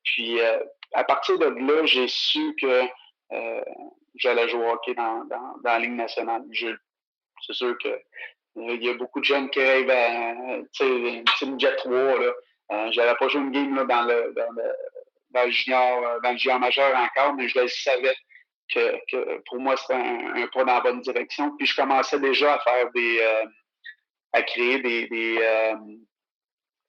Puis à partir de là, j'ai su que j'allais jouer au hockey dans la Ligue nationale. C'est sûr que il y a beaucoup de jeunes qui rêvent à une team Jet 3. Là. J'avais pas joué une game là, dans le junior majeur encore, mais je le savais que pour moi, c'était un pas dans la bonne direction. Puis je commençais déjà à faire à créer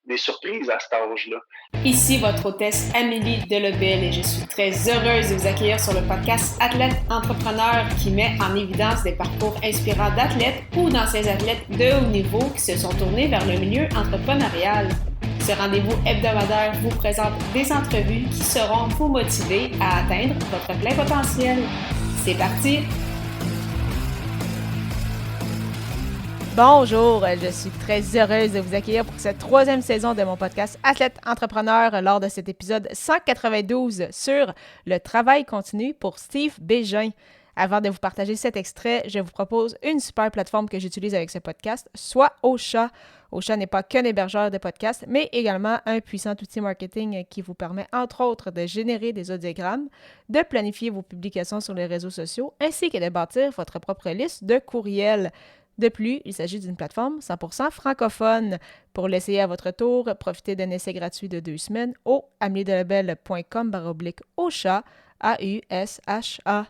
des surprises à cet âge-là. Ici votre hôtesse Amélie Delebel et je suis très heureuse de vous accueillir sur le podcast Athlète Entrepreneur qui met en évidence des parcours inspirants d'athlètes ou d'anciens athlètes de haut niveau qui se sont tournés vers le milieu entrepreneurial. Ce rendez-vous hebdomadaire vous présente des entrevues qui seront vous motiver à atteindre votre plein potentiel. C'est parti! Bonjour, je suis très heureuse de vous accueillir pour cette 3e saison de mon podcast Athlète Entrepreneur lors de cet épisode 192 sur le travail continu pour Steve Bégin. Avant de vous partager cet extrait, je vous propose une super plateforme que j'utilise avec ce podcast, soit Ocha. Ocha n'est pas qu'un hébergeur de podcasts, mais également un puissant outil marketing qui vous permet, entre autres, de générer des audiogrammes, de planifier vos publications sur les réseaux sociaux, ainsi que de bâtir votre propre liste de courriels. De plus, il s'agit d'une plateforme 100% francophone. Pour l'essayer à votre tour, profitez d'un essai gratuit de 2 semaines au ameliedelebel.com/Ocha, A-U-S-H-A.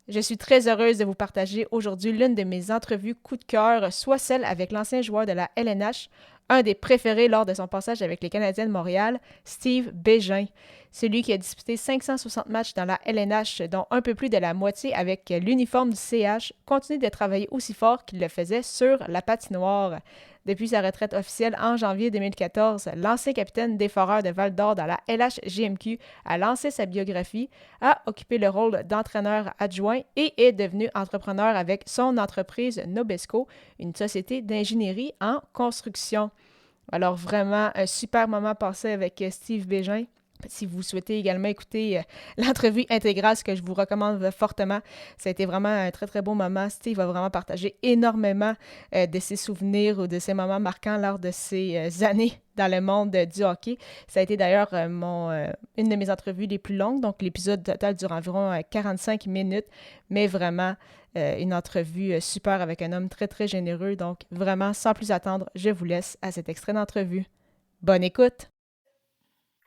Je suis très heureuse de vous partager aujourd'hui l'une de mes entrevues coup de cœur, soit celle avec l'ancien joueur de la LNH, un des préférés lors de son passage avec les Canadiens de Montréal, Steve Bégin. Celui qui a disputé 560 matchs dans la LNH, dont un peu plus de la moitié avec l'uniforme du CH, continue de travailler aussi fort qu'il le faisait sur la patinoire. Depuis sa retraite officielle en janvier 2014, l'ancien capitaine des Foreurs de Val-d'Or dans la LHJMQ a lancé sa biographie, a occupé le rôle d'entraîneur adjoint et est devenu entrepreneur avec son entreprise Nobesco, une société d'ingénierie en construction. Alors vraiment, un super moment passé avec Steve Bégin. Si vous souhaitez également écouter l'entrevue intégrale, ce que je vous recommande fortement, ça a été vraiment un très, très beau moment. Steve va vraiment partager énormément de ses souvenirs ou de ses moments marquants lors de ses années dans le monde du hockey. Ça a été d'ailleurs une de mes entrevues les plus longues, donc l'épisode total dure environ 45 minutes, mais vraiment une entrevue super avec un homme très, très généreux. Donc vraiment, sans plus attendre, je vous laisse à cet extrait d'entrevue. Bonne écoute!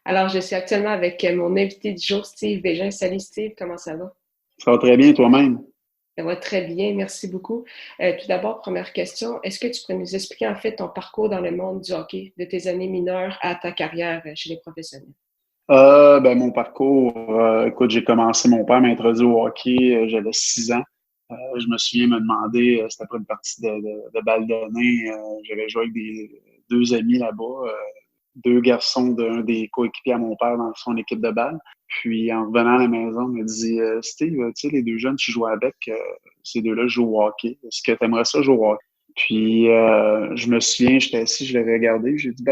Alors, je suis actuellement avec mon invité du jour, Steve Bégin. Salut Steve, comment ça va? Ça va très bien toi-même? Ça va très bien, merci beaucoup. Tout d'abord, première question, est-ce que tu pourrais nous expliquer en fait ton parcours dans le monde du hockey, de tes années mineures à ta carrière chez les professionnels? Mon parcours, écoute, j'ai commencé, mon père m'a introduit au hockey, j'avais 6 ans. Je me souviens me demander, c'était après une partie de balle donnée, j'avais joué avec deux amis là-bas, 2 garçons d'un des coéquipiers à mon père dans son équipe de balle. Puis en revenant à la maison, il m'a dit Steve, tu sais, les 2 jeunes que tu joues avec, ces 2-là jouent au hockey. Est-ce que tu aimerais ça jouer au hockey? Puis je me souviens, j'étais assis, je l'ai regardé, j'ai dit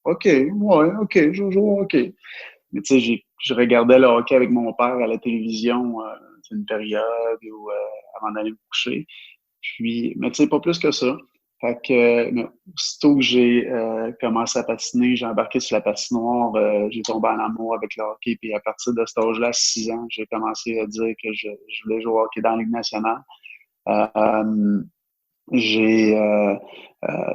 OK, ouais, OK, je joue au hockey. Mais tu sais, je regardais le hockey avec mon père à la télévision, c'est une période où avant d'aller me coucher. Puis, mais tu sais, pas plus que ça. Fait que, mais aussitôt que j'ai commencé à patiner, j'ai embarqué sur la patinoire, j'ai tombé en amour avec le hockey. Puis à partir de cet âge-là, à 6 ans, j'ai commencé à dire que je voulais jouer au hockey dans la Ligue nationale. Euh, j'ai euh, euh,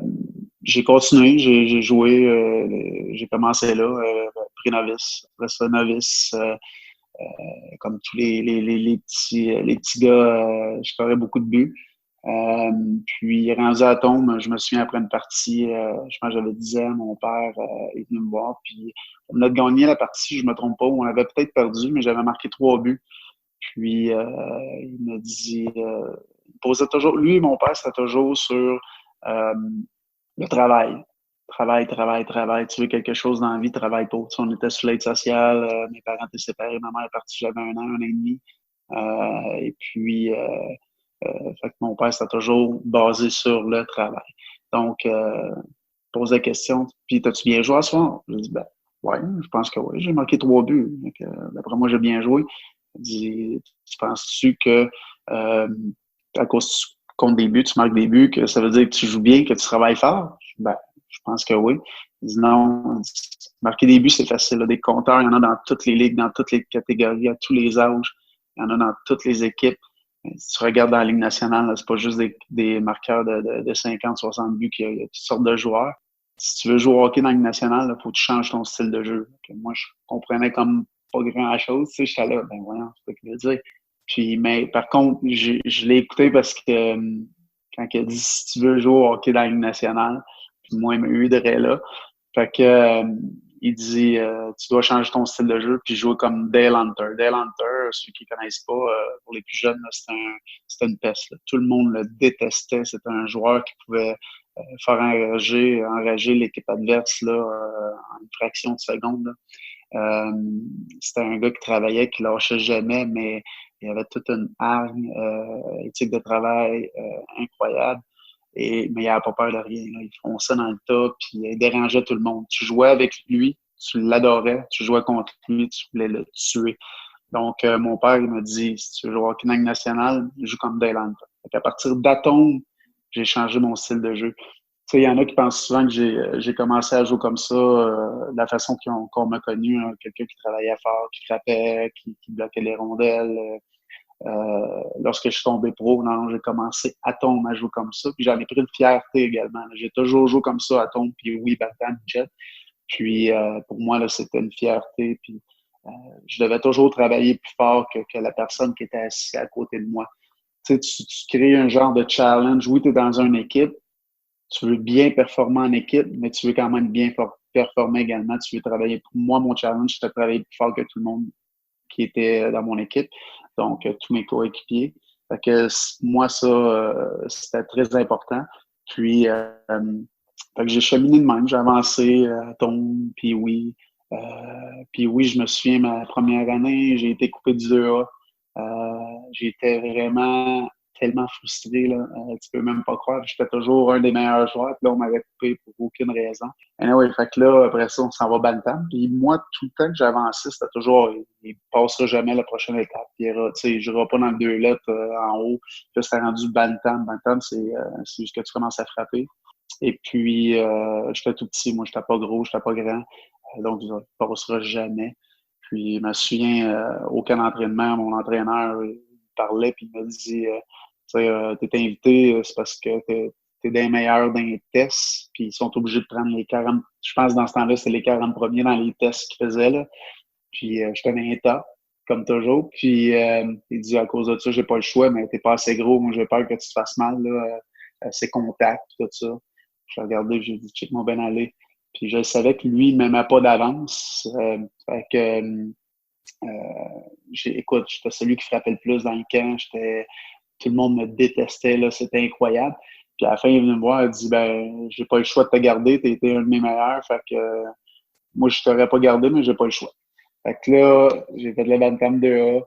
j'ai continué, j'ai joué, j'ai commencé là, pré-novice, après ça, novice, comme tous les petits gars, je ferais beaucoup de buts. Euh, Puis rendu à tombe, je me souviens après une partie, je pense que j'avais 10 ans, mon père est venu me voir, puis on a gagné la partie, je me trompe pas, on avait peut-être perdu, mais j'avais marqué 3 buts. Puis il m'a dit, il posait toujours, lui et mon père, c'était toujours sur le travail. Travail, travail, travail. Tu veux quelque chose dans la vie, travaille pour. Tu sais, on était sur l'aide sociale, mes parents étaient séparés, ma mère est partie, j'avais 1 an et demi. Et puis, fait que mon père, c'était toujours basé sur le travail. Donc, pose la question, puis t'as-tu bien joué à ce soir? Je dis, ben, ouais, je pense que oui, j'ai marqué 3 buts. Donc, d'après moi, j'ai bien joué. Il dit, tu penses-tu que à cause tu comptes des buts, tu marques des buts, que ça veut dire que tu joues bien, que tu travailles fort? Ben, je pense que oui. Il dit non, Marquer des buts, c'est facile. Là. Des compteurs, il y en a dans toutes les ligues, dans toutes les catégories, à tous les âges. Il y en a dans toutes les équipes. Si tu regardes dans la Ligue nationale, c'est pas juste des marqueurs de 50, 60 buts, il y a toutes sortes de joueurs. Si tu veux jouer au hockey dans la Ligue nationale, il faut que tu changes ton style de jeu. Moi, je comprenais comme pas grand-chose. Tu sais, j'étais là, ben voyons, c'est pas ce qu'il veut dire. Puis, mais par contre, je l'ai écouté parce que quand il a dit si tu veux jouer au hockey dans la Ligue nationale, puis moi, il m'a eu de là. Fait que il dit tu dois changer ton style de jeu puis jouer comme Dale Hunter. Dale Hunter, ceux qui ne connaissent pas, pour les plus jeunes, c'était une peste. Là. Tout le monde le détestait. C'était un joueur qui pouvait faire enrager l'équipe adverse là, en une fraction de seconde. Là. C'était un gars qui travaillait, qui lâchait jamais, mais il avait toute une hargne, éthique de travail incroyable. Mais il n'avait pas peur de rien. Là. Il fonçait dans le tas, puis il dérangeait tout le monde. Tu jouais avec lui, tu l'adorais, tu jouais contre lui, tu voulais le tuer. Donc, mon père, il m'a dit, si tu veux jouer au hockey national, joue comme Dale Hunter. À partir d'Atome, j'ai changé mon style de jeu. Tu sais, il y en a qui pensent souvent que j'ai commencé à jouer comme ça, de la façon qu'on m'a connu, hein, quelqu'un qui travaillait fort, qui frappait, qui bloquait les rondelles. Lorsque je suis tombé pro, non, j'ai commencé à tomber à jouer comme ça. Puis j'en ai pris une fierté également. J'ai toujours joué comme ça à tombe, puis oui, Batman, Jet. Puis pour moi, là, c'était une fierté. Puis je devais toujours travailler plus fort que la personne qui était assise à côté de moi. Tu sais, tu crées un genre de challenge. Oui, tu es dans une équipe, tu veux bien performer en équipe, mais tu veux quand même bien performer également. Tu veux travailler. Pour moi, mon challenge, c'était de travailler plus fort que tout le monde qui était dans mon équipe, donc tous mes coéquipiers. Fait que moi, ça, c'était très important. Puis, fait que j'ai cheminé de même, j'ai avancé à tombe, puis oui, je me souviens, ma première année, j'ai été coupé du 2A. J'étais vraiment tellement frustré, là. Tu peux même pas croire. J'étais toujours un des meilleurs joueurs, puis là, on m'avait coupé pour aucune raison. Anyway, fait que là, après ça, on s'en va bantam. Puis moi, tout le temps que j'avançais, c'était toujours, il passera jamais la prochaine étape. Tu sais, il jouera pas dans le 2 lettres en haut. Puis là, c'était rendu bantam. Bantam, c'est juste que tu commences à frapper. Et puis, j'étais tout petit. Moi, j'étais pas gros, j'étais pas grand. Donc, ça ne passera jamais. Puis, je me souviens, aucun entraînement, mon entraîneur parlait, puis il m'a dit, tu sais, t'es invité, c'est parce que t'es des meilleurs dans les tests, puis ils sont obligés de prendre les 40, je pense dans ce temps-là, c'était les 40 premiers dans les tests qu'ils faisaient, là. Puis, j'étais dans les top, comme toujours. Puis, il dit, à cause de ça, j'ai pas le choix, mais t'es pas assez gros, moi, j'ai peur que tu te fasses mal, là, c'est contact, tout ça. Je regardais, j'ai dit, check mon ben aller. Puis je savais que lui, il ne m'aimait pas d'avance. Fait que, écoute, j'étais celui qui frappait le plus dans le camp. Tout le monde me détestait, là, c'était incroyable. Puis à la fin, il est venu me voir, il dit, ben, j'ai pas le choix de te garder, t'as été un de mes meilleurs. Fait que, moi, je t'aurais pas gardé, mais j'ai pas le choix. Fait que là, j'ai fait de la Bantam 2A.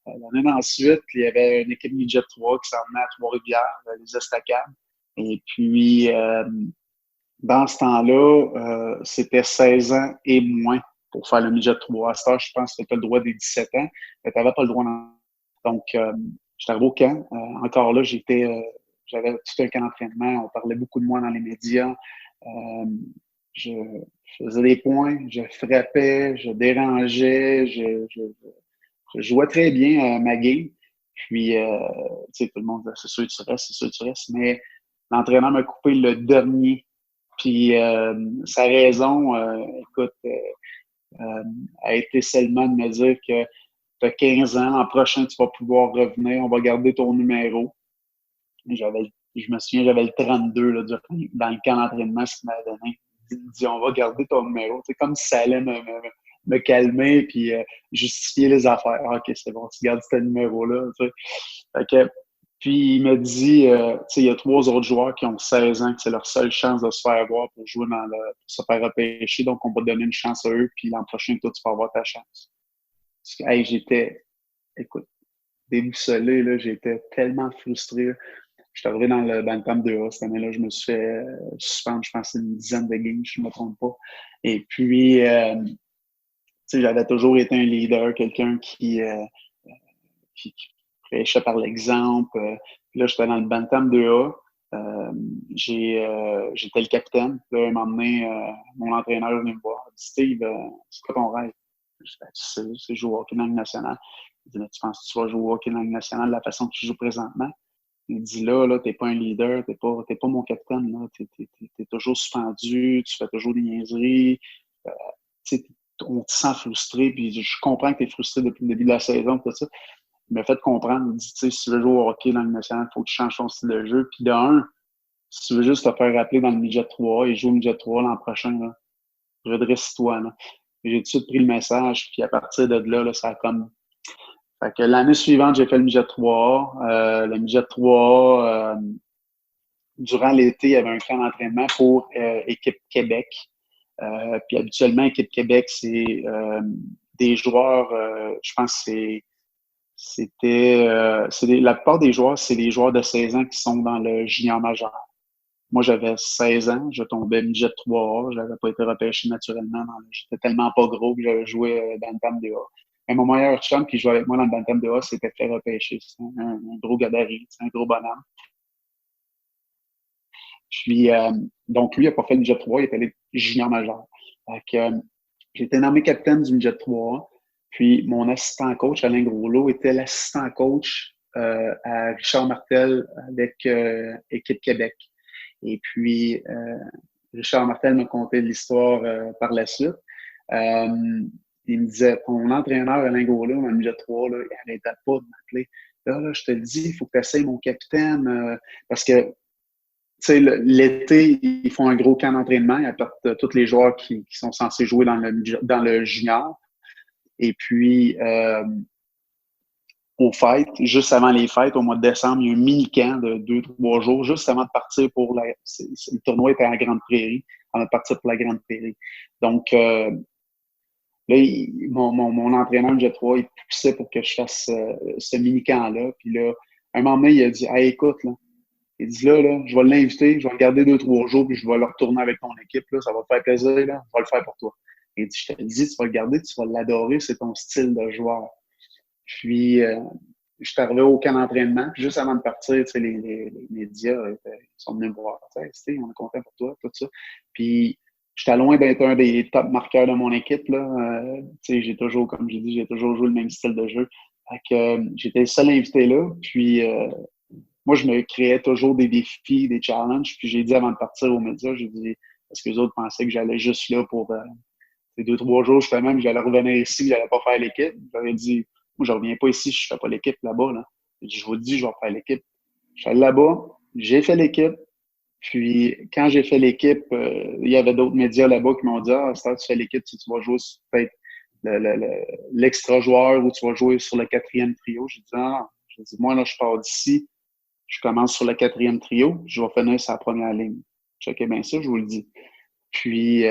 L'année ensuite, il y avait une équipe Midget 3 qui s'en venait à Trois-Rivières, les Estacades. Et puis, dans ce temps-là, c'était 16 ans et moins pour faire le midget 3. À ce temps, je pense que tu as le droit des 17 ans, mais tu n'avais pas le droit. Donc, j'étais arrivé au camp. Encore là, j'avais tout un camp d'entraînement. On parlait beaucoup de moi dans les médias. Je faisais des points, je frappais, je dérangeais, je jouais très bien ma game. Puis, tu sais, tout le monde disait, c'est sûr que tu restes, c'est sûr que tu restes. Mais l'entraîneur m'a coupé le dernier. Puis sa raison, écoute, a été seulement de me dire que tu as 15 ans, l'an prochain, tu vas pouvoir revenir, on va garder ton numéro. Je me souviens, j'avais le 32 là, dans le camp d'entraînement, ce qu'il m'avait donné. Il me dit, on va garder ton numéro. C'est comme si ça allait me calmer puis justifier les affaires. Ah, OK, c'est bon, tu gardes ce numéro-là. Tu sais. Fait que, puis il me dit, tu sais, il y a 3 autres joueurs qui ont 16 ans, que c'est leur seule chance de se faire voir pour jouer pour se faire repêcher. Donc, on va donner une chance à eux, puis l'an prochain, toi, tu vas avoir ta chance. Parce que, hey, écoute, déboussolé, là, j'étais tellement frustré. Je suis arrivé dans le Bantam 2A cette année-là. Je me suis fait suspendre, je pense, une dizaine de games, je ne me trompe pas. Et puis, tu sais, j'avais toujours été un leader, quelqu'un qui prêchait par l'exemple. Puis là, j'étais dans le Bantam 2A. J'étais le capitaine. Là, un moment donné, mon entraîneur est venu me voir. Steve, c'est quoi ton rêve? Je dis, ben, c'est jouer au hockey dans la Ligue nationale. Il dit, mais tu penses que tu vas jouer au hockey dans la Ligue nationale de la façon que tu joues présentement? Il dit, là, t'es pas un leader, t'es pas mon capitaine, là. T'es toujours suspendu, tu fais toujours des niaiseries. Euh, tu sais, on te sent frustré, puis je comprends que tu es frustré depuis le début de la saison, tout ça. Il m'a fait comprendre, il dit, tu sais, si tu veux jouer au hockey dans le national, il faut que tu changes ton style de jeu. Puis de un, si tu veux juste te faire rappeler dans le midget 3 et jouer au midget 3 l'an prochain, là, redresse-toi, là. J'ai tout de suite pris le message, puis à partir de là, ça a comme... Fait que l'année suivante, j'ai fait le midget 3. Le midget 3, durant l'été, il y avait un camp d'entraînement pour Équipe Québec. Puis habituellement, Équipe Québec, c'est des joueurs, je pense que la plupart des joueurs, c'est les joueurs de 16 ans qui sont dans le junior majeur. Moi, j'avais 16 ans, je tombais midget 3A, je n'avais pas été repêché naturellement. J'étais tellement pas gros que j'avais joué dans le Bantam 2A. Et mon meilleur chum qui jouait avec moi dans le Bantam 2A, c'était fait repêcher. C'est un gros gabarit, c'est un gros bonhomme. Puis, donc, lui, il n'a pas fait le midget 3, il est allé junior majeur. J'ai été nommé capitaine du midget 3. Puis, mon assistant coach, Alain Groslot, était l'assistant coach à Richard Martel avec Équipe Québec. Et puis, Richard Martel m'a conté l'histoire par la suite. Il me disait, ton entraîneur, Alain Groslot, dans le midget 3, là, il n'arrêtait pas de m'appeler. Là, je te le dis, il faut que tu essayes mon capitaine. Parce que l'été, ils font un gros camp d'entraînement. Ils apportent tous les joueurs qui sont censés jouer dans le junior. Et puis, aux fêtes, juste avant les fêtes, au mois de décembre, il y a un mini-camp de 2-3 jours, juste avant de partir pour le tournoi était à Grande Prairie, avant de partir pour la Grande Prairie. Donc, là, mon entraîneur de J3, il poussait pour que je fasse ce mini-camp-là. Puis là, un moment donné, il a dit, hey, écoute, là, il dit là, je vais l'inviter, je vais le garder 2-3 jours, puis je vais le retourner avec ton équipe, là, ça va te faire plaisir, là, je vais le faire pour toi. Il dit, je te le dis, tu vas le garder, tu vas l'adorer, c'est ton style de joueur. Puis, je suis arrivé au camp d'entraînement, puis juste avant de partir, tu sais, les médias ils sont venus me voir, tu sais, on est content pour toi, tout ça. Puis, j'étais loin d'être un des top marqueurs de mon équipe, là. Tu sais, j'ai toujours, comme j'ai dit, j'ai toujours joué le même style de jeu. Fait que, j'étais le seul invité là, puis moi, je me créais toujours des défis, des challenges. Puis j'ai dit avant de partir aux médias, j'ai dit, parce que les autres pensaient que j'allais juste là pour ces 2-3 jours, justement, que j'allais revenir ici, que j'allais pas faire l'équipe. J'avais dit, moi, je reviens pas ici, je fais pas l'équipe là-bas. Là. Je vous dis, je vais faire l'équipe. Je suis allé là-bas, j'ai fait l'équipe. Puis quand j'ai fait l'équipe, il y avait d'autres médias là-bas qui m'ont dit, ah, c'est tu fais l'équipe, tu vas jouer peut-être l'extra joueur ou tu vas jouer sur le 4e trio. J'ai dit, ah, j'ai dit, moi, là, je pars d'ici. Je commence sur le 4e trio, je vais finir sur la première ligne. Checkez bien ça, je vous le dis. Puis,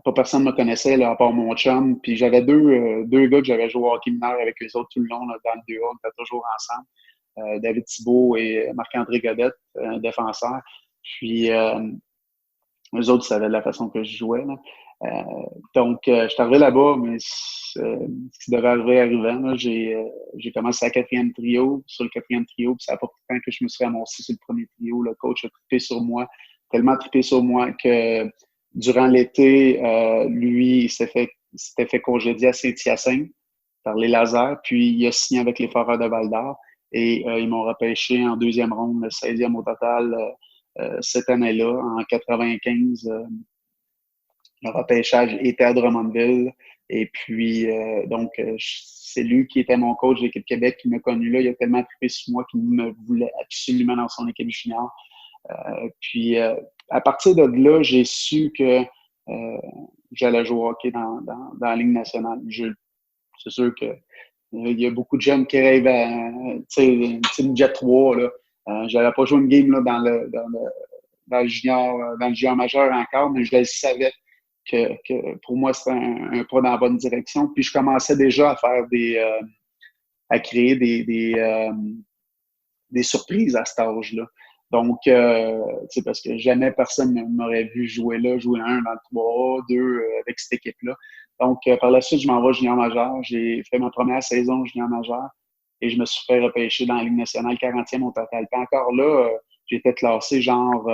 pas personne ne me connaissait, là, à part mon chum. Puis, j'avais deux gars que j'avais joué au hockey mineur avec eux autres tout le long, là, dans le 2A, on était toujours ensemble. David Thibault et Marc-André Godette, un défenseur. Puis, eux autres savaient de la façon que je jouais. Là. Donc, je suis arrivé là-bas, mais ce qui devait arriver arrivant. Là, j'ai commencé à 4e trio, sur le 4e trio, puis ça n'a pas pris de temps que je me suis ramassé sur le premier trio. Le coach a trippé sur moi, tellement trippé sur moi que durant l'été, lui, il s'était fait congédier à Saint-Hyacinthe par les Lasers, puis il a signé avec les Foreurs de Val-d'Or et ils m'ont repêché en 2e ronde, le 16e au total cette année-là, en 95. Le repêchage était à Drummondville. Et puis, donc, c'est lui qui était mon coach de l'équipe Québec qui m'a connu là. Il a tellement trippé sur moi qu'il me voulait absolument dans son équipe junior. Puis, à partir de là, j'ai su que j'allais jouer au hockey dans la Ligue nationale. C'est sûr que il y a beaucoup de jeunes qui rêvent à, tu sais, une Jet 3, là. J'avais pas joué une game là, dans le junior majeur encore, mais je le savais que pour moi, c'était un pas dans la bonne direction. Puis je commençais déjà à faire à créer des surprises à cet âge-là. Donc, parce que jamais personne ne m'aurait vu jouer là, jouer un dans le 3A, 2 avec cette équipe-là. Donc, par la suite, je m'en vais junior majeur. J'ai fait ma première saison junior majeur et je me suis fait repêcher dans la Ligue nationale 40e au total. Puis encore là, j'étais classé genre,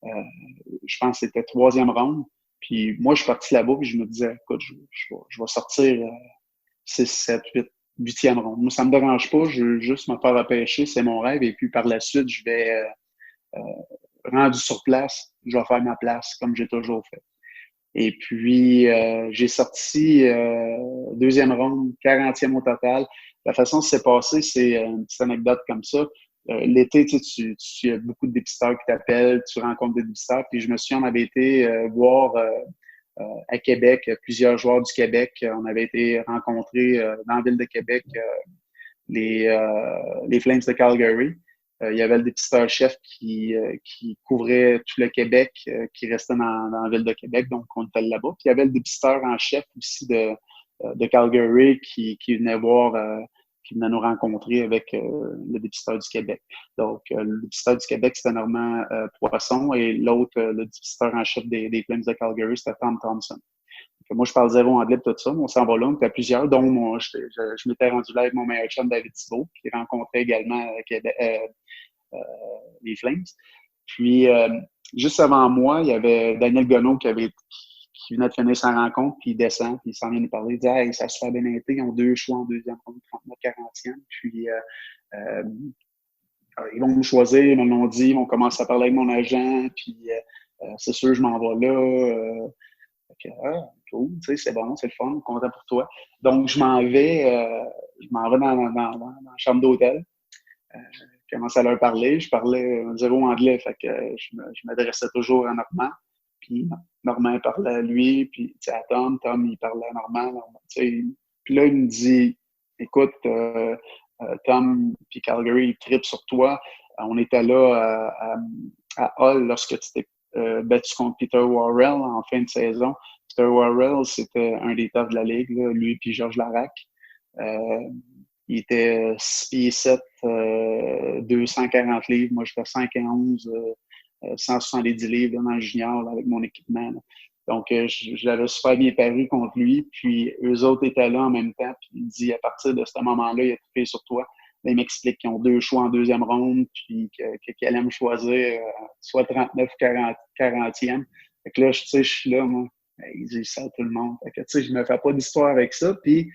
je pense que c'était 3e ronde. Puis moi, je suis parti là-bas, puis je me disais, écoute, je vais sortir 6, 7, 8, 8e ronde. Moi, ça me dérange pas, je veux juste me faire repêcher, c'est mon rêve. Et puis par la suite, je vais, rendu sur place, je vais faire ma place, comme j'ai toujours fait. Et puis, j'ai sorti 2e ronde, 40e au total. La façon que c'est passé, c'est une petite anecdote comme ça. L'été, tu y a beaucoup de dépisteurs qui t'appellent, tu rencontres des dépisteurs. Puis je me souviens, on avait été voir à Québec plusieurs joueurs du Québec. On avait été rencontrer dans la ville de Québec les Flames de Calgary. Il y avait le dépisteur-chef qui couvrait tout le Québec, qui restait dans la ville de Québec, donc on était là-bas. Puis il y avait le dépisteur en chef aussi de Calgary qui venait voir, qui venait nous rencontrer avec le dépisteur du Québec. Donc, le dépisteur du Québec, c'était Normand Poisson, et l'autre, le dépisteur en chef des Flames de Calgary, c'était Tom Thompson. Moi, je parle zéro anglais de tout ça, mais on s'en va là. On était plusieurs, dont moi, je m'étais rendu là avec mon meilleur chum David Thibault, qui rencontrait également les Flames. Puis, juste avant moi, il y avait Daniel Gonneau qui venait de finir sa rencontre, puis il descend, puis il s'en vient nous parler. Il dit « Hey, ça se fait bien été, ils ont 2 choix en 2e ronde, 39, 40e. » Puis, ils vont nous choisir, ils m'ont dit, ils vont commencer à parler avec mon agent, puis c'est sûr, je m'en vais là. Cool, tu sais, c'est bon, c'est le fun, content pour toi. Donc, je m'en vais dans la chambre d'hôtel. Je commençais à leur parler. Je parlais zéro anglais, fait que je m'adressais toujours à Normand. Puis Normand parlait à lui, puis à Tom, il parlait à Normand. Puis là, il me dit, écoute, Tom puis Calgary, ils trippent sur toi. On était là à Hull lorsque tu t'es battu contre Peter Worrell en fin de saison. Peter Worrell, c'était un des tops de la Ligue, là, lui puis Georges Larac. Il était 6 pieds 7, 240 livres. Moi, j'étais 5 et 11, 170 livres là, dans le junior là, avec mon équipement. Là. Donc, j'avais super bien paru contre lui. Puis, eux autres étaient là en même temps. Puis, il dit, à partir de ce moment-là, il a trippé sur toi. Là, il m'explique qu'ils ont 2 choix en 2e ronde, puis qu'il allait me choisir soit 39 ou 40e. Fait que là, je suis là, moi. Il dit ça à tout le monde. Fait que, je me fais pas d'histoire avec ça. Puis,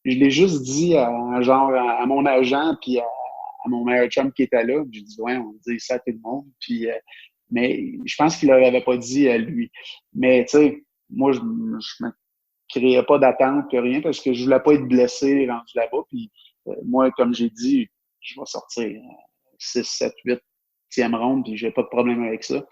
je l'ai juste dit à mon agent, puis à mon meilleur chum qui était là. J'ai dit, ouais, on dit ça à tout le monde. Puis, mais je pense qu'il leur avait pas dit à lui. Mais, tu sais, moi, je me créais pas d'attente, rien, parce que je voulais pas être blessé rendu là-bas. Puis, moi, comme j'ai dit, je vais sortir 6, 7, 8e ronde, puis j'ai pas de problème avec ça.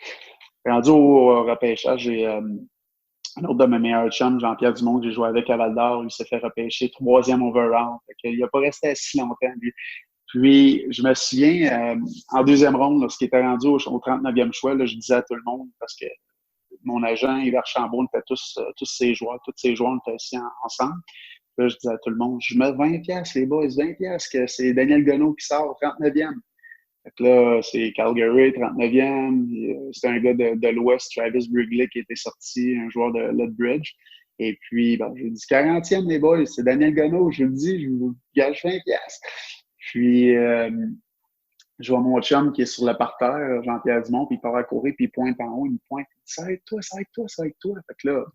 Rendu au repêchage, j'ai un autre de mes meilleurs chums, Jean-Pierre Dumont, que j'ai joué avec à Val-d'Or, il s'est fait repêcher 3e overall. Il n'a pas resté si longtemps, lui. Puis, je me souviens, en 2e ronde, lorsqu'il était rendu au 39e choix, là, je disais à tout le monde, parce que mon agent, Yves Chambault, on était tous ses joueurs, on était assis ensemble. Là, je disais à tout le monde, je mets 20$, les boys, 20$, que c'est Daniel Gonneau qui sort, 39e. Fait que là, c'est Calgary, 39e. C'était un gars de l'Ouest, Travis Brigley, qui était sorti, un joueur de Lethbridge. Et puis, j'ai dit 40e, les boys, c'est Daniel Gonneau, je vous le dis, je vous gage 20$. Puis, je vois mon chum qui est sur le parterre, Jean-Pierre Dumont, puis il part à courir, puis il pointe en haut, il me pointe, ça va être toi, ça va être toi, ça va être toi. Fait que là,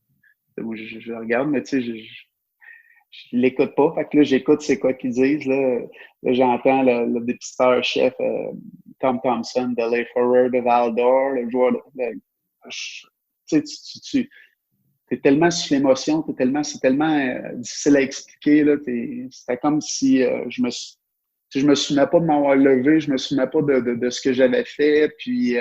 je regarde, mais tu sais, je l'écoute pas. Fait que là, j'écoute c'est quoi qu'ils disent. Là, j'entends le dépisteur-chef Tom Thompson de Lay Forward de Val-d'Or, le joueur tu sais, tu es tellement sous l'émotion, c'est tellement difficile à expliquer. Là, c'était comme si je me souvenais pas de m'avoir levé, je me souvenais pas de ce que j'avais fait, puis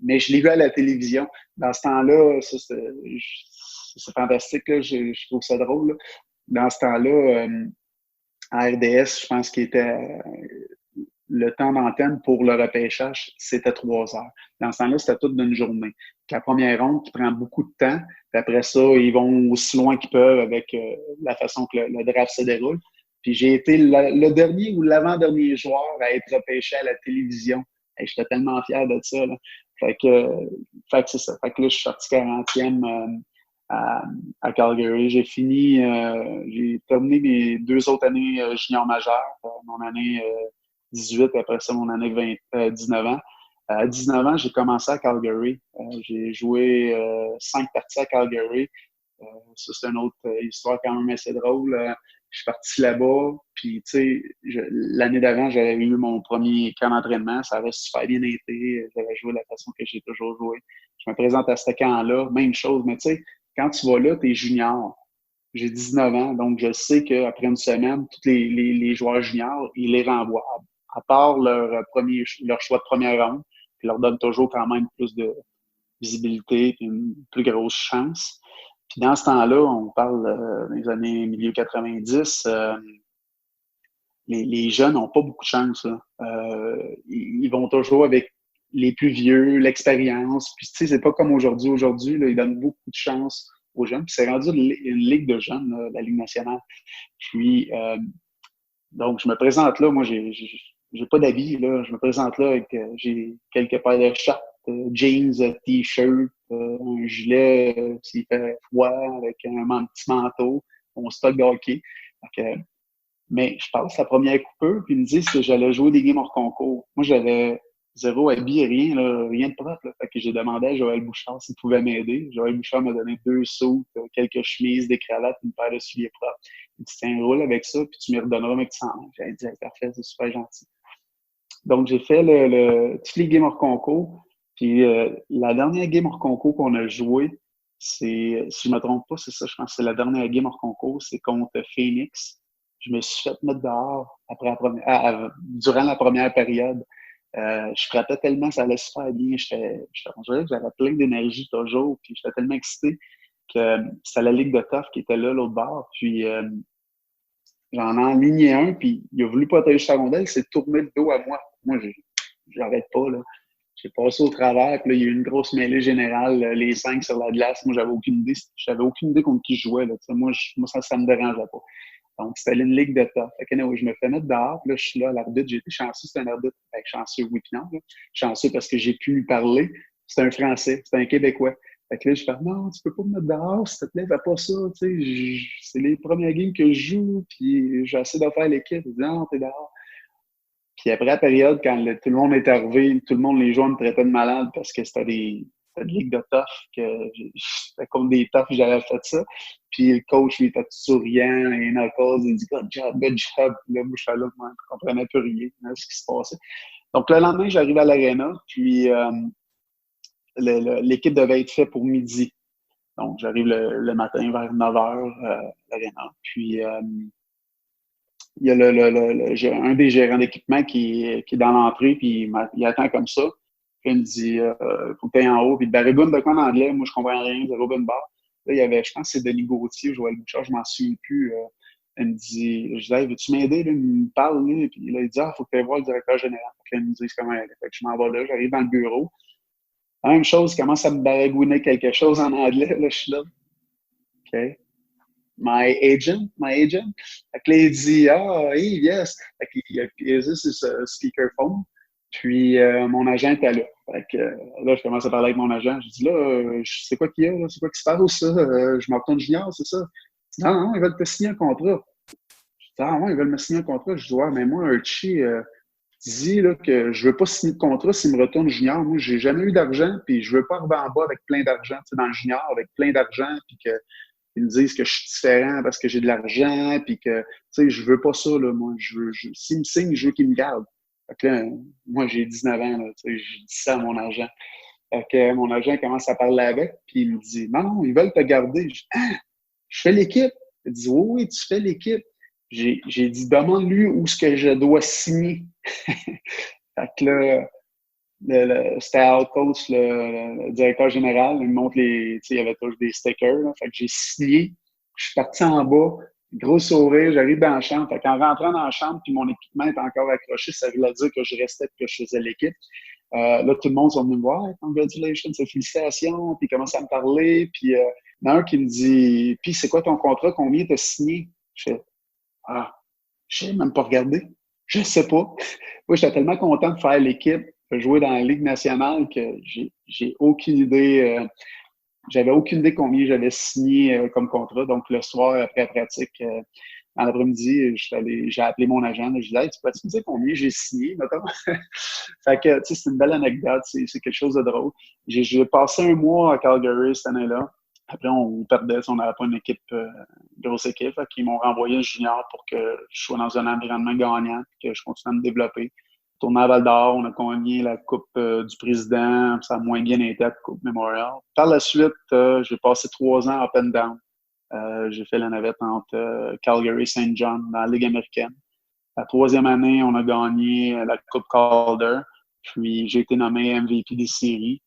mais je l'ai vu à la télévision. Dans ce temps-là, c'est fantastique, là, je trouve ça drôle. Là. Dans ce temps-là, à RDS, je pense qu'il était le temps d'antenne pour le repêchage, c'était 3 heures. Dans ce temps-là, c'était toute d'une journée. La première ronde qui prend beaucoup de temps, puis après ça, ils vont aussi loin qu'ils peuvent avec la façon que le draft se déroule. Puis j'ai été le dernier ou l'avant-dernier joueur à être repêché à la télévision. Et j'étais tellement fier de ça. Là. Fait que c'est ça. Fait que là, je suis sorti 40e à Calgary. J'ai terminé mes 2 autres années junior majeures. Mon année 18, après ça, mon année 19 ans. À 19 ans, j'ai commencé à Calgary. J'ai joué 5 parties à Calgary. Ça, c'est une autre histoire quand même assez drôle. Je suis parti là-bas, puis tu sais, l'année d'avant, j'avais eu mon premier camp d'entraînement. Ça avait super bien été. J'avais joué de la façon que j'ai toujours joué. Je me présente à ce camp-là, même chose. Mais tu sais, quand tu vas là, tu es junior. J'ai 19 ans, donc je sais qu'après une semaine, tous les joueurs juniors, ils les renvoient. À part leur choix de première ronde, ils leur donnent toujours quand même plus de visibilité et une plus grosse chance. Puis dans ce temps-là, on parle des années milieu 90, les jeunes n'ont pas beaucoup de chance. Ils vont toujours avec les plus vieux, l'expérience. Puis tu sais, c'est pas comme aujourd'hui. Aujourd'hui, là, ils donnent beaucoup de chance aux jeunes. Puis c'est rendu une ligue de jeunes, là, la Ligue nationale. Puis donc, je me présente là. Moi, j'ai pas d'habits, là. Je me présente là avec j'ai quelques paires de shorts, jeans, t-shirt, un gilet s'il fait froid, avec petit manteau, mon stock de hockey. Donc, mais je passe la première coupeur, puis ils me disent que j'allais jouer des games hors concours. Moi, j'avais zéro habit, rien, là, rien de propre. Là. Fait que j'ai demandé à Joël Bouchard s'il pouvait m'aider. Joël Bouchard m'a donné 2 sauts, quelques chemises, des cravates, une paire de souliers propres. Il dit, tiens, roule avec ça, puis tu me redonneras mes petits en. J'ai dit, parfait, c'est super gentil. Donc, j'ai fait tous les games hors concours. Puis la dernière game hors concours qu'on a joué, c'est, si je ne me trompe pas, c'est ça, je pense que c'est la dernière game hors concours, c'est contre Phoenix. Je me suis fait mettre dehors durant la première période. Je frappais tellement, ça allait super bien. On dirait que j'avais plein d'énergie toujours, puis j'étais tellement excité que c'était la Ligue de Tough qui était là, l'autre bord. Puis j'en ai aligné un, puis il a voulu protéger sa rondelle, il s'est tourné le dos à moi. Moi, j'arrête pas, là. J'ai passé au travers, puis là, il y a eu une grosse mêlée générale, les 5 sur la glace. Moi, j'avais aucune idée contre qui je jouais, là. Moi, ça me dérangeait pas. Donc, c'était une ligue de top. Fait que, anyway, je me fais mettre dehors, puis là, je suis là, l'arbitre, j'ai été chanceux, c'était un arbitre, chanceux, oui, puis non, là. Chanceux parce que j'ai pu lui parler. C'était un Français, c'était un Québécois. Fait que là, je fais, non, tu peux pas me mettre dehors, s'il te plaît, fais pas ça, tu sais, c'est les premières games que je joue, puis j'essaie de faire l'équipe. Il dit, non, t'es dehors. Puis après la période, quand tout le monde est arrivé, tout le monde, les joueurs me traitaient de malade parce que c'était des ligues de tough, que c'était comme des toughs, j'avais fait ça. Puis le coach, lui, était tout souriant, et Knuckles, il dit good job, good job. Puis là, moi, je suis là, moi, je comprenais plus rien, hein, ce qui se passait. Donc le lendemain, j'arrive à l'aréna, puis l'équipe devait être faite pour midi. Donc j'arrive le matin vers 9 h à l'aréna. Puis il y a un des gérants d'équipement qui est dans l'entrée, puis il attend comme ça. Puis il me dit, faut que tu en haut. Puis le Barrigoune de quoi en anglais? Moi, je comprends rien, zéro bonne barre. Là, il y avait, je pense que c'est Denis Gauthier, Joël Bouchard, je m'en souviens plus. Il me dit, je dis, hey, veux-tu m'aider? Là, il me parle, là, puis là, il dit, faut que tu ailles voir le directeur général. Fait que là, il me dit comment elle est. Fait que je m'en vais là, j'arrive dans le bureau. La même chose, il commence à me baragouiner quelque chose en anglais. Là, je suis là. OK. My agent. Fait que là, il dit, hey, yes. Fait qu'il a juste ce speakerphone. Puis, mon agent était là. Fait que là, je commence à parler avec mon agent. Je dis, là, c'est quoi qu'il y a, là? C'est quoi qui se passe, ça? Je m'en retourne junior, c'est ça? Non, non, ils veulent te signer un contrat. Je dis, ah, ouais, ils veulent me signer un contrat. Je dis, ouais, mais moi, Archie, dit là, que je veux pas signer de contrat s'il me retourne junior. Moi, j'ai jamais eu d'argent, puis je veux pas arriver en bas avec plein d'argent, tu sais, dans le junior, avec plein d'argent, puis que ils me disent que je suis différent parce que j'ai de l'argent, puis que, tu sais, je veux pas ça, là, moi. S'il me signe, je veux qu'il me garde. Fait que là, moi, j'ai 19 ans, là, tu sais, je dis ça à mon agent. Fait que mon agent commence à parler avec, puis il me dit, non, non, ils veulent te garder. Je fais l'équipe. Il dit, oui, oui, tu fais l'équipe. J'ai dit, demande-lui où est-ce que je dois signer. Fait que là, c'était Al Coach, le directeur général. Il me montre il y avait toujours des stickers. Là. Fait que j'ai signé. Je suis parti en bas. Gros sourire. J'arrive dans la chambre. Fait qu'en rentrant dans la chambre, puis mon équipement est encore accroché, ça voulait dire que je restais et que je faisais l'équipe. Là, tout le monde sont venus me voir. Congratulations, félicitations. Puis ils commencent à me parler. Puis il y en a un qui me dit, puis c'est quoi ton contrat? Combien t'as signé? Je fais, je sais même pas regarder. Je sais pas. Moi, j'étais tellement content de faire l'équipe, de jouer dans la Ligue nationale que j'ai aucune idée. J'avais aucune idée combien j'avais signé comme contrat. Donc, le soir, après la pratique, En l'après-midi, j'ai appelé mon agent. J'ai dit, hey, tu peux-tu me dire combien j'ai signé, mettons? Fait que, tu sais, c'est une belle anecdote. C'est quelque chose de drôle. J'ai passé un mois à Calgary cette année-là. Après, on perdait. On n'avait pas une équipe, grosse équipe. Fait qu'ils m'ont renvoyé junior pour que je sois dans un environnement gagnant et que je continue à me développer. Tourné à Val-d'Or, on a gagné la Coupe du Président. Ça a moins bien été la Coupe Memorial. Par la suite, j'ai passé 3 ans up and down. J'ai fait la navette entre Calgary et Saint John dans la Ligue américaine. La 3e année, on a gagné la Coupe Calder. Puis j'ai été nommé MVP des séries.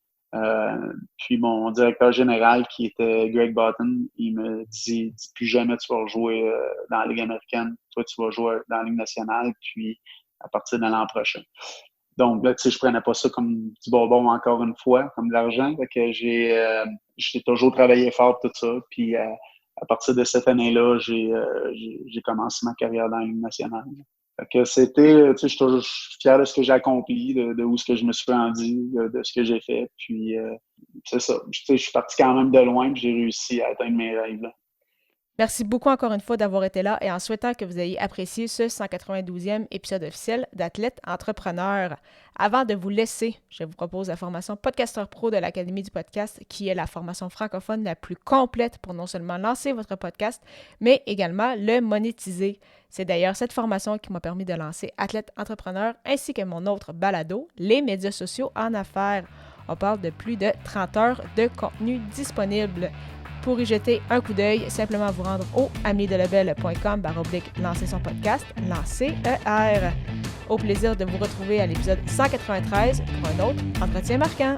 Puis mon directeur général, qui était Greg Button, il me dit plus jamais tu vas jouer dans la Ligue américaine. Toi, tu vas jouer dans la Ligue nationale. Puis à partir de l'an prochain. Donc, là, tu sais, je prenais pas ça comme du bonbon encore une fois, comme de l'argent. Fait que j'ai toujours travaillé fort pour tout ça. Puis, à partir de cette année-là, j'ai commencé ma carrière dans la Ligue nationale. Fait que c'était, tu sais, je suis fier de ce que j'ai accompli, de où ce que je me suis rendu, de ce que j'ai fait. Puis, c'est ça. Tu sais, je suis parti quand même de loin, puis j'ai réussi à atteindre mes rêves, là. Merci beaucoup encore une fois d'avoir été là et en souhaitant que vous ayez apprécié ce 192e épisode officiel d'Athlète Entrepreneur. Avant de vous laisser, je vous propose la formation Podcaster Pro de l'Académie du podcast, qui est la formation francophone la plus complète pour non seulement lancer votre podcast, mais également le monétiser. C'est d'ailleurs cette formation qui m'a permis de lancer Athlète Entrepreneur ainsi que mon autre balado, les médias sociaux en affaires. On parle de plus de 30 heures de contenu disponible. Pour y jeter un coup d'œil, simplement vous rendre au ameliedelebel.com/lancer son podcast, lancer ER. Au plaisir de vous retrouver à l'épisode 193 pour un autre entretien marquant.